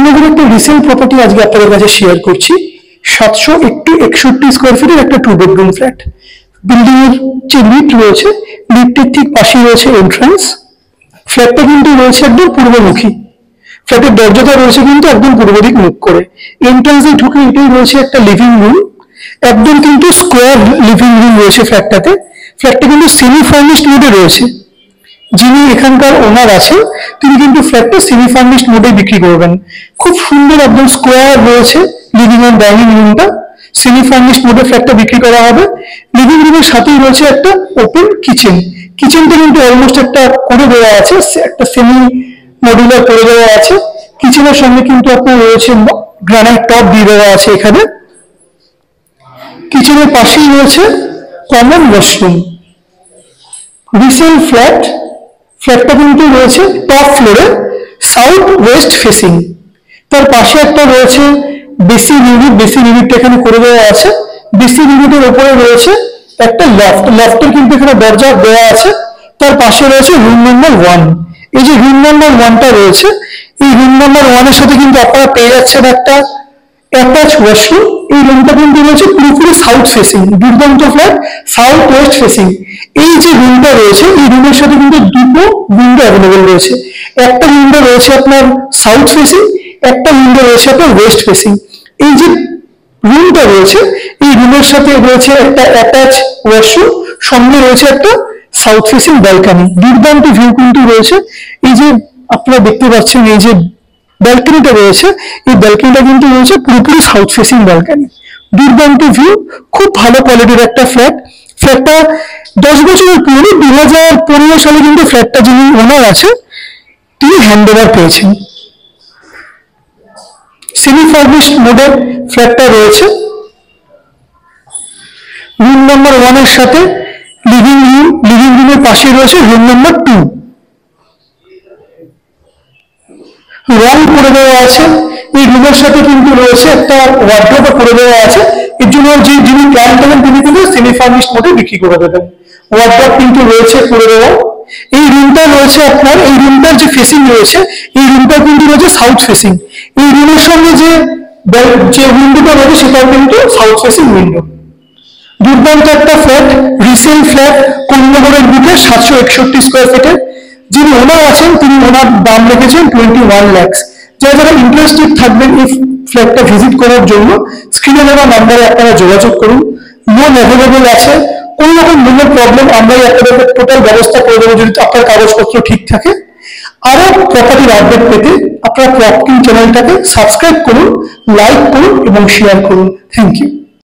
কর্ণগড়ের একটা resale property আজকে আপনাদের কাছে শেয়ার করছি। 761 স্কোয়ার ফিটের একটা 2 বেডরুম ফ্ল্যাট। বিল্ডিং এর যে লিফট রয়েছে, লিফটের ঠিক পাশে রয়েছে এন্ট্রান্স। ফ্ল্যাটটা কিন্তু রয়েছে একদম পূর্বমুখী। ফ্ল্যাটের দরজাটা রয়েছে কিন্তু একদম পূর্ব দিক মুখ করে। এন্ট্রান্সে ঢুকে এটাই রয়েছে একটা লিভিং রুম, একদম কিন্তু স্কোয়ার লিভিং রুম রয়েছে ফ্ল্যাটটাতে। ফ্ল্যাটটা কিন্তু সেমি ফার্নিশড মোডে রয়েছে। যিনি এখানকার ওনার আছেন তিনি কিন্তু ফ্ল্যাটটা সেমি ফার্নিশড মোডে বিক্রি করবেন। খুব সুন্দর একদম স্কোয়ার রয়েছে লিভিং এন্ড ডাইনিং রুমটা। সেমি ফার্নিশড মোডে ফ্ল্যাটটা বিক্রি করা হবে। লিভিং রুমের সাথেই রয়েছে একটা ওপেন কিচেন। কিচেনটা কিন্তু অলমোস্ট একটা করে দেওয়া আছে, একটা সেমি মডুলার করে দেওয়া আছে। কিচেনের সঙ্গে কিন্তু আপনার রয়েছে গ্রানাইট টপ দিয়ে দেওয়া আছে এখানে। কিচেনের পাশেই রয়েছে কমন ওয়াশরুম। Resale flat. ফ্ল্যাটটা কিন্তু রয়েছে টপ ফ্লোরে, সাউথ ওয়েস্ট ফেসিং। তার পাশে একটা রয়েছে বেসিন ইউনিট। বেসিন ইউনিটটা এখানে করে দেওয়া আছে। বেসিন ইউনিটের উপরে রয়েছে একটা লফট। লফটের কিন্তু এখানে দরজা দেওয়া আছে। তার পাশে রয়েছে রুম নাম্বার 1। এই যে রুম নাম্বার 1টা রয়েছে, এই রুম নাম্বার 1 এর সাথে কিন্তু আপনারা পেয়ে যাচ্ছেন একটা অ্যাটাচ ওয়াশরুম। এই রুমটা কিন্তু রয়েছে পুরোপুরি সাউথ ফেসিং। দুর্দান্ত ফ্ল্যাট, সাউথ ওয়েস্ট ফেসিং। এই যে রুমটা রয়েছে, এই রুমের সাথে কিন্তু দুটো উইন্ডো অ্যাভেলেবল রয়েছে। একটা উইন্ডো রয়েছে আপনার সাউথ ফেসিং, একটা উইন্ডো রয়েছে আপনার ওয়েস্ট ফেসিং। এই যে রুমটা রয়েছে, এই রুমের সাথে রয়েছে একটা অ্যাটাচ ওয়াশরুম, সঙ্গে রয়েছে একটা সাউথ ফেসিং ব্যালকনি। দুর্দান্ত ভিউ কিন্তু রয়েছে। এই যে আপনারা দেখতে পাচ্ছেন এই যে ব্যালকনিটা রয়েছে, এই ব্যালকনিটা কিন্তু রয়েছে পুরোপুরি সাউথ ফেসিং ব্যালকনি। দুর্দান্ত ভিউ, খুব ভালো কোয়ালিটির একটা ফ্ল্যাট। ফ্ল্যাটটা 10 বছরের পুরনো। 2015 সালে কিন্তু ফ্ল্যাটটা যিনি ওনার আছে তিনি হ্যান্ড ওভার পেয়েছেন। সেমি ফার্নিশড মোডের ফ্ল্যাটটা রয়েছে। রুম নাম্বার 1 এর সাথে লিভিং রুম, লিভিং রুমের পাশে রয়েছে রুম নাম্বার 2। রং করে দেওয়া আছে। এই রুমের সাথে কিন্তু রয়েছে একটা ওয়ার্ডরোব করে দেওয়া আছে। এর জন্য যিনি প্ল্যান করেন তিনি কিন্তু সেমি ফার্নিশড মোডে বিক্রি করে দেবেন। ওয়ার্ডরোব কিন্তু রয়েছে করে দেওয়া। এই রুমটা রয়েছে আপনার, এই রুমটার যে ফেসিং রয়েছে, এই রুমটা কিন্তু রয়েছে সাউথ ফেসিং। এই রুমের সঙ্গে যে উইন্ডোটা রয়েছে সেটাও কিন্তু সাউথ ফেসিং উইন্ডো। দুর্দান্ত একটা ফ্ল্যাট, রিসেল ফ্ল্যাট, কর্ণগড়ের বুকে 761 স্কোয়ার ফিটের। যিনি ওনার আছেন তিনি ওনার দাম রেখেছেন 21 লাখ। যারা ইন্টারেস্টেড থাকবেন এই ফ্ল্যাটটা ভিজিট করার জন্য স্ক্রিনে দেওয়া নাম্বারে আপনারা যোগাযোগ করুন। লোন অ্যাভেলেবল আছে। কোন রকম লোনের প্রবলেম আমরাই আপনাদের টোটাল ব্যবস্থা করে দেবো যদি আপনার কাগজপত্র ঠিক থাকে। আরো প্রপার্টির আপডেট পেতে আপনারা প্রপার্টি চ্যানেলটাকে সাবস্ক্রাইব করুন, লাইক করুন এবং শেয়ার করুন। Thank you.